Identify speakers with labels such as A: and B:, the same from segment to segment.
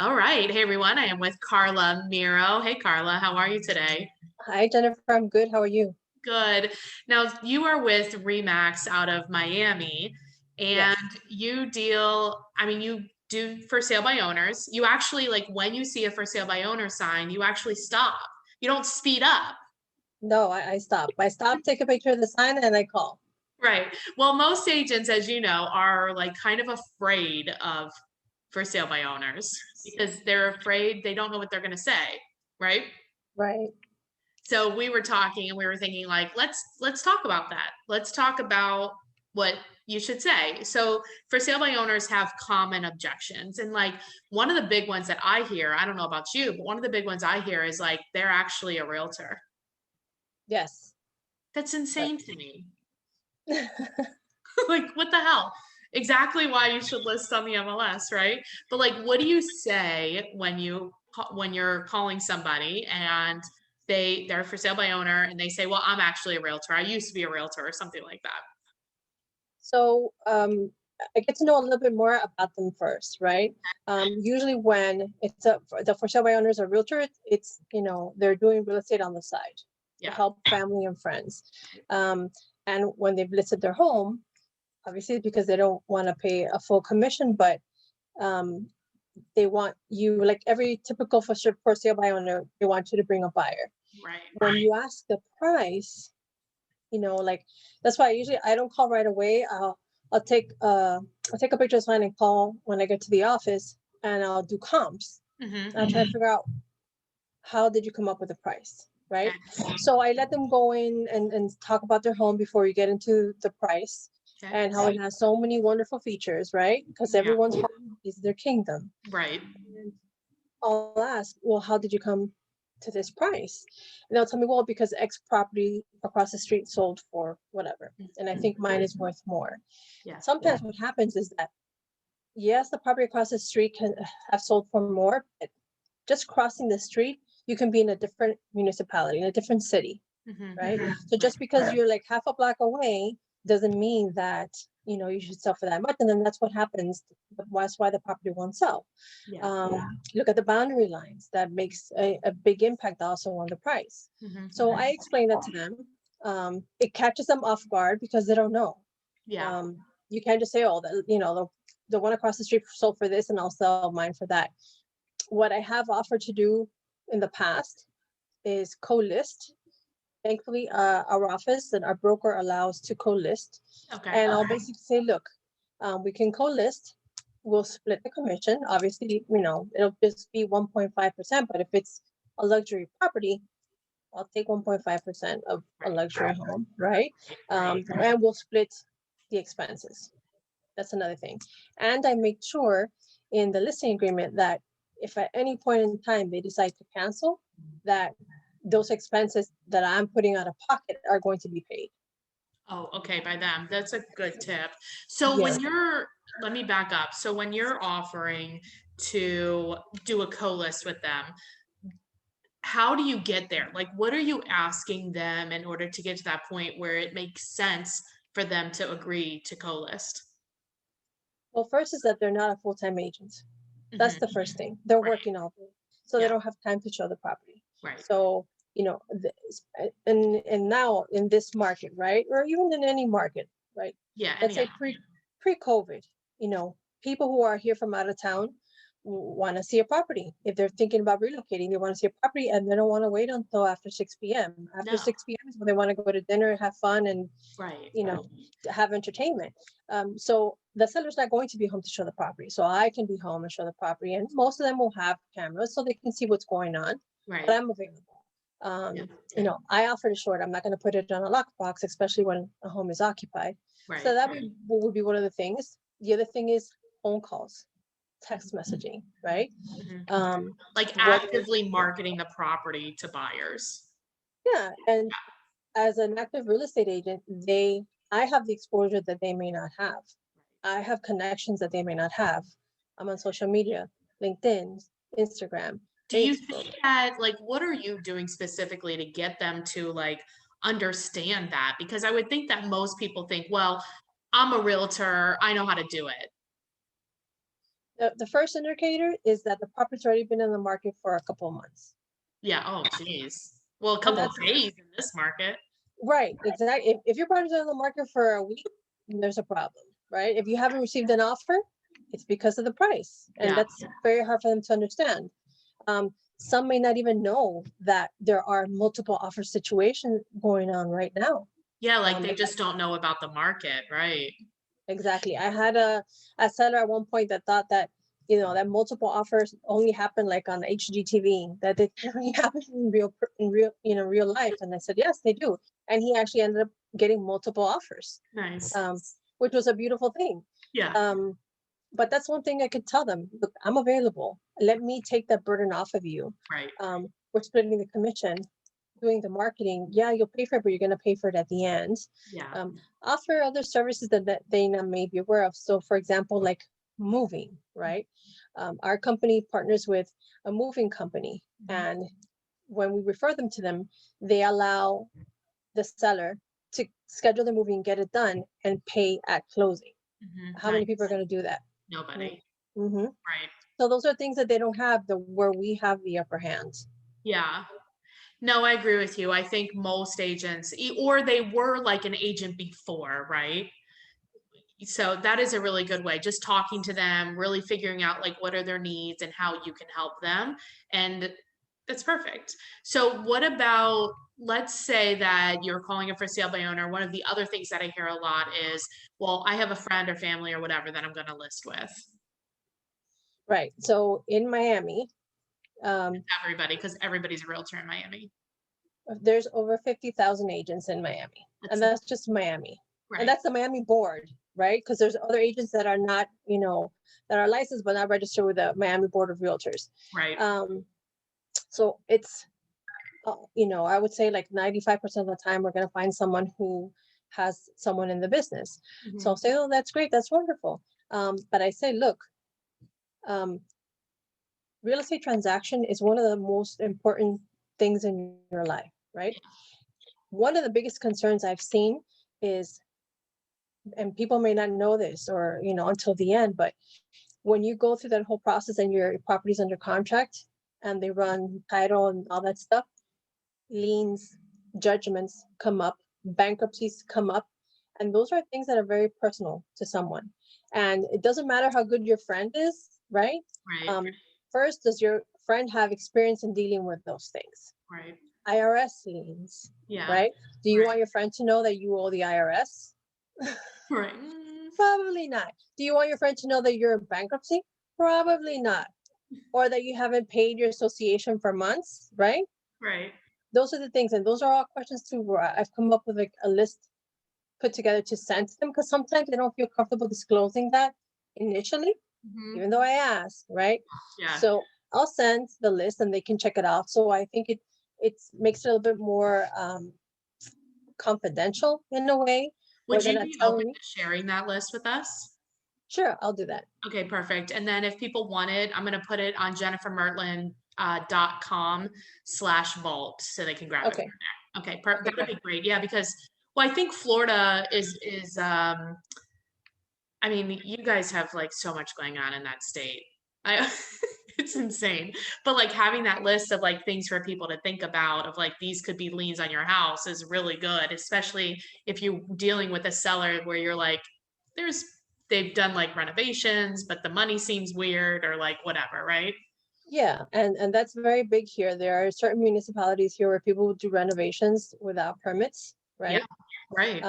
A: All right. Hey, everyone. I am with Carla Miro. Hey, Carla. How are you today?
B: Hi, Jennifer. I'm good. How are you?
A: Good. Now, you are with Remax out of Miami, and
B: Yes.
A: you do for sale by owners. You actually, like, when you see a for sale by owner sign, you actually stop. You don't speed up.
B: No, I stop. I stop, take a picture of the sign, and I call.
A: Right. Well, most agents, as you know, are like kind of afraid of for sale by owners because they're afraid they don't know what they're going to say. Right.
B: Right.
A: So we were talking and we were thinking like let's talk about that. Let's talk about what you should say. So for sale by owners have common objections. And like one of the big ones that I hear, I don't know about you, but one of the big ones I hear is like they're actually a realtor.
B: Yes.
A: That's insane
B: That's
A: to me. Like what the hell? Exactly why you should list on the MLS, right? But like what do you say when you're calling somebody and they're for sale by owner and they say, "Well, I'm actually a realtor. I used to be a realtor," or something like that.
B: so I get to know a little bit more about them first, right? Usually when the for sale by owners or realtor, they're doing real estate on the side to
A: Yeah.
B: help family and friends. Um, and when they've listed their home, obviously because they don't want to pay a full commission, but um, they want you, like every typical for sale by owner, they want you to bring a buyer.
A: Right.
B: When you ask the price, like that's why I don't call right away. I'll take I'll take a picture of sign and call when I get to the office, and I'll do comps.
A: Mm-hmm.
B: And I'll try to figure out how did you come up with the price, right?
A: Okay.
B: So I let them go in and talk about their home before you get into the price,
A: Okay.
B: and how it has so many wonderful features, right? Because
A: Yeah.
B: everyone's home is their kingdom.
A: Right.
B: And I'll ask, well, how did you come to this price? And they'll tell me, well, because X property across the street sold for whatever. And I think mine is worth more.
A: Yeah.
B: Sometimes what happens is that, yes, the property across the street can have sold for more, but just crossing the street, you can be in a different municipality, in a different city, right?
A: Mm-hmm.
B: So
A: Right.
B: just because you're like half a block away doesn't mean that you should sell for that much. And then that's what happens. That's why the property won't sell.
A: Yeah.
B: Look at the boundary lines. That makes a big impact also on the price. So I
A: Mm-hmm.
B: explain that to them. It catches them off guard because they don't know.
A: Yeah.
B: You can't just say, oh, the one across the street sold for this and I'll sell mine for that. What I have offered to do in the past is co-list. Thankfully, our office and our broker allows to co-list.
A: Okay.
B: And I'll basically say, look, we can co-list. We'll split the commission. Obviously, it'll just be 1.5%. But if it's a luxury property, I'll take 1.5% of a
A: Right.
B: luxury home, right?
A: Right.
B: And we'll split the expenses. That's another thing. And I make sure in the listing agreement that if at any point in time they decide to cancel, that those expenses that I'm putting out of pocket are going to be paid.
A: Oh, okay, by them. That's a good tip. So
B: Yeah.
A: when you're, let me back up. So when you're offering to do a co-list with them, how do you get there? Like, what are you asking them in order to get to that point where it makes sense for them to agree to co-list?
B: Well, first is that they're not a full-time agent. That's the
A: Hmm.
B: first thing. They're
A: Right.
B: working all day, so they
A: Yeah.
B: don't have time to show the property.
A: Right.
B: So, and now in this market, right, or even in any market, right?
A: Yeah.
B: Let's say
A: Anyhow.
B: pre-COVID, people who are here from out of town want to see a property. If they're thinking about relocating, they want to see a property, and they don't want to wait until after 6 p.m. After
A: No.
B: 6 p.m. is when they want to go to dinner, have fun, and
A: Right.
B: have entertainment. So the seller's not going to be home to show the property. So I can be home and show the property. And most of them will have cameras so they can see what's going on. But
A: Right.
B: I'm available.
A: Yeah.
B: I offer to show it. I'm not going to put it on a lockbox, especially when a home is occupied. So
A: Right.
B: that would be one of the things. The other thing is phone calls, text messaging, right?
A: Mhm.
B: Um,
A: Like
B: what,
A: actively marketing the property to buyers.
B: yeah. And as an active real estate agent, I have the exposure that they may not have. I have connections that they may not have. I'm on social media, LinkedIn, Instagram,
A: Do you
B: Facebook.
A: think that, like, what are you doing specifically to get them to like understand that? Because I would think that most people think, well, I'm a realtor, I know how to do it.
B: The first indicator is that the property's already been in the market for a couple of months.
A: Yeah. Oh, geez. Well, a
B: And
A: couple of
B: that's
A: days in this market.
B: right, exactly. If your property's on the market for a week, there's a problem, right? If you haven't received an offer, it's because of the price. And
A: Yeah.
B: that's very hard for them to understand. Some may not even know that there are multiple offer situations going on right now.
A: Yeah. Like they
B: But
A: just don't know about the market. Right.
B: exactly. I had a seller at one point that thought that, you know, that multiple offers only happen like on HGTV, that they only happen in real life. And I said, yes, they do. And he actually ended up getting multiple offers,
A: Nice.
B: which was a beautiful thing.
A: Yeah.
B: But that's one thing I could tell them. Look, I'm available. Let me take that burden off of you.
A: Right.
B: We're splitting the commission, doing the marketing. Yeah, you'll pay for it, but you're going to pay for it at the end.
A: Yeah.
B: Offer other services that they may be aware of. So for example, like moving, right? Our company partners with a moving company. And when we refer them to them, they allow the seller to schedule the moving, get it done, and pay at closing. How many people are going to do that?
A: Nobody.
B: Mm-hmm.
A: Right.
B: So those are things that they don't have, where we have the upper hand.
A: Yeah. No, I agree with you. I think most agents, or they were like an agent before, right? So that is a really good way, just talking to them, really figuring out like what are their needs and how you can help them. And that's perfect. So what about, let's say that you're calling a for sale by owner. One of the other things that I hear a lot is, well, I have a friend or family or whatever that I'm going to list with.
B: Right. So in Miami,
A: Everybody, because everybody's a realtor in Miami.
B: there's over 50,000 agents in Miami, and that's just Miami.
A: Right.
B: And that's the Miami board, right? Because there's other agents that are not, you know, that are licensed but not registered with the Miami Board of Realtors.
A: Right.
B: So it's, you know, I would say like 95% of the time we're going to find someone who has someone in the business. So I'll say, oh, that's great, that's wonderful. But I say, look, real estate transaction is one of the most important things in your life, right? One of the biggest concerns I've seen is, and people may not know this, or, you know, until the end, but when you go through that whole process and your property's under contract and they run title and all that stuff, liens, judgments come up, bankruptcies come up, and those are things that are very personal to someone. And it doesn't matter how good your friend is, right?
A: Right.
B: First, does your friend have experience in dealing with those things?
A: Right.
B: IRS liens,
A: Yeah.
B: right? Do you
A: Right.
B: want your friend to know that you owe the IRS?
A: Right.
B: Probably not. Do you want your friend to know that you're in bankruptcy? Probably not. Or that you haven't paid your association for months, right?
A: Right.
B: Those are the things. And those are all questions too, where I've come up with like a list put together to send to them, because sometimes they don't feel comfortable disclosing that initially, even though I ask, right?
A: Yeah.
B: So I'll send the list and they can check it out. So I think it makes it a little bit more confidential in a way.
A: Would you be open to sharing that list with us?
B: Sure, I'll do that.
A: Okay, perfect. And then if people want it, I'm going to put it on jennifermertlin.com/vault so they can grab it from there. Okay, that would be great. Yeah, because, well, I think Florida is I mean, you guys have like so much going on in that state. It's insane. But like having that list of like things for people to think about, of like these could be liens on your house, is really good, especially if you're dealing with a seller where you're like, they've done like renovations, but the money seems weird or like whatever, right?
B: Yeah, and that's very big here. There are certain municipalities here where people will do renovations without permits, right?
A: Yeah, right.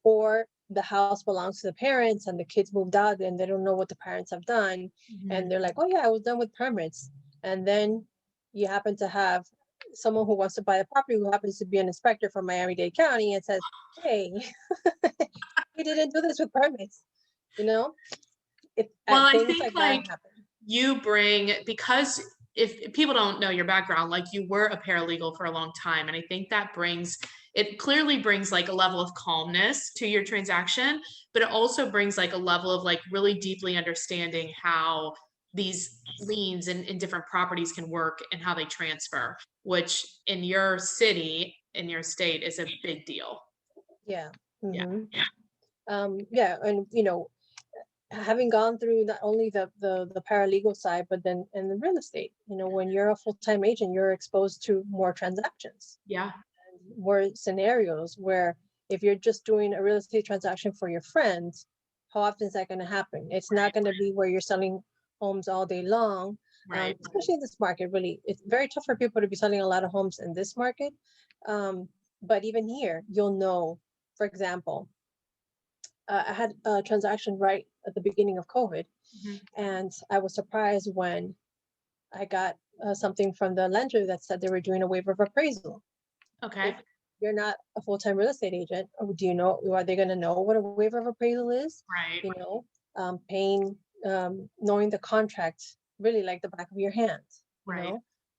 B: Or the house belongs to the parents and the kids moved out and they don't know what the parents have done. And they're like, oh yeah, I was done with permits. And then you happen to have someone who wants to buy the property who happens to be an inspector from Miami-Dade County and says, hey, we didn't do this with permits, you know?
A: Well, I think like you bring, because if people don't know your background, like you were a paralegal for a long time. And I think that it clearly brings like a level of calmness to your transaction, but it also brings like a level of like really deeply understanding how these liens in different properties can work and how they transfer, which in your city, in your state, is a big deal.
B: Yeah.
A: Yeah.
B: Yeah. And you know, having gone through not only the paralegal side, but then in the real estate, when you're a full-time agent, you're exposed to more transactions,
A: Yeah.
B: more scenarios where if you're just doing a real estate transaction for your friends, how often is that going to happen? It's not going to be where you're selling homes all day long,
A: Right.
B: especially in this market. Really, it's very tough for people to be selling a lot of homes in this market. But even here, you'll know, for example, I had a transaction right at the beginning of COVID,
A: Mhm.
B: and I was surprised when I got something from the lender that said they were doing a waiver of appraisal.
A: Okay.
B: If you're not a full-time real estate agent, do you know, are they going to know what a waiver of appraisal is?
A: Right.
B: Paying, knowing the contract really like the back of your hand,
A: Right.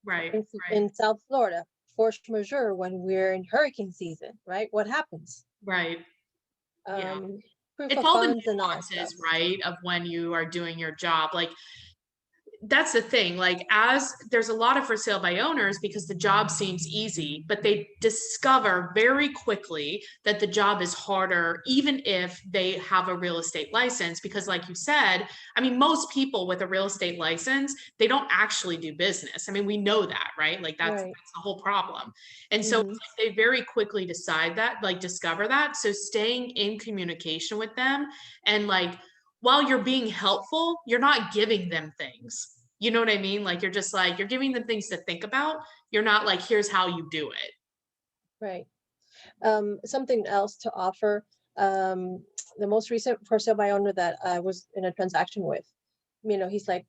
A: Right.
B: in,
A: Right.
B: in South Florida, force majeure when we're in hurricane season, right? What happens?
A: Right. Yeah.
B: Proof
A: It's
B: of
A: all the
B: funds and all that stuff.
A: nuances, right, of when you are doing your job. Like, that's the thing. Like, as there's a lot of for sale by owners because the job seems easy, but they discover very quickly that the job is harder, even if they have a real estate license. Because, like you said, I mean, most people with a real estate license, they don't actually do business. I mean, we know that, right? Like, that's
B: Right.
A: the whole problem. And so
B: Mhm.
A: they very quickly decide that, like, discover that. So staying in communication with them, and like, while you're being helpful, you're not giving them things. You know what I mean? Like, you're just like, you're giving them things to think about. You're not like, here's how you do it.
B: Right. Something else to offer. The most recent for sale by owner that I was in a transaction with, he's like,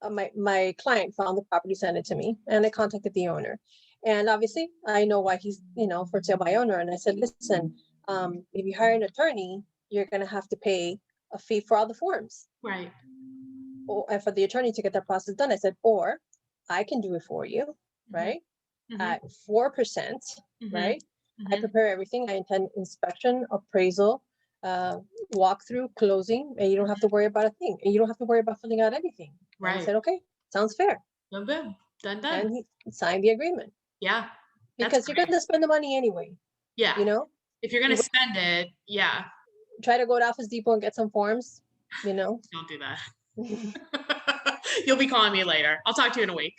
B: my client found the property, sent it to me, and I contacted the owner. And obviously, I know why he's, for sale by owner. And I said, listen, if you hire an attorney, you're going to have to pay a fee for all the forms,
A: Right.
B: and for the attorney to get that process done. I said, or I can do it for you,
A: Mhm.
B: right?
A: Mhm.
B: At 4%,
A: Mhm.
B: right? I
A: Mhm.
B: prepare everything. I intend inspection, appraisal, walkthrough, closing, and you don't have to worry about a thing. And you don't have to worry about filling out anything. And he
A: Right.
B: said, okay, sounds fair.
A: Boom, boom. Done, done.
B: And he signed the agreement
A: Yeah. That's
B: because you're
A: great.
B: going to spend the money anyway.
A: Yeah. If you're going
B: You
A: to spend it, yeah.
B: try to go to Office Depot and get some forms,
A: Don't do that. You'll be calling me later. I'll talk to you in a week.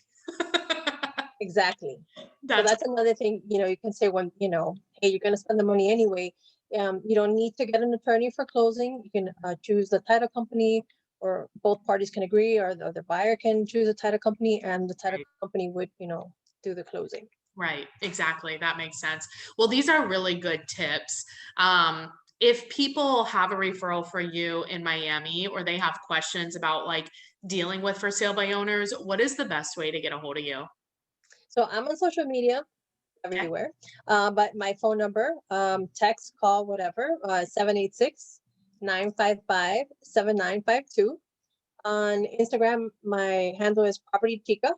B: Exactly. So
A: That's
B: that's another thing, you can say when, hey, you're going to spend the money anyway. You don't need to get an attorney for closing. You can choose the title company, or both parties can agree, or the buyer can choose a title company, and the title
A: right.
B: company would, do the closing.
A: Right. Exactly. That makes sense. Well, these are really good tips. If people have a referral for you in Miami, or they have questions about like dealing with for sale by owners, what is the best way to get a hold of you?
B: So I'm on social media
A: Okay.
B: everywhere, but my phone number, text, call, whatever, 786-955-7952. On Instagram, my handle is PropertyChica.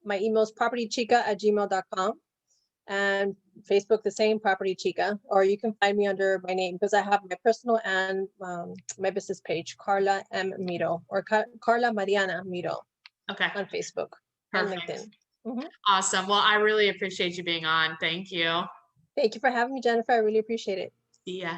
B: My email is propertychica@gmail.com, and Facebook the same, PropertyChica. Or you can find me under my name, because I have my personal and my business page, Carla M. Miro, or Carla Mariana Miro,
A: Okay.
B: on Facebook and
A: Perfect.
B: LinkedIn. Mhm.
A: Awesome. Well, I really appreciate you being on. Thank you.
B: Thank you for having me, Jennifer. I really appreciate it.
A: See ya.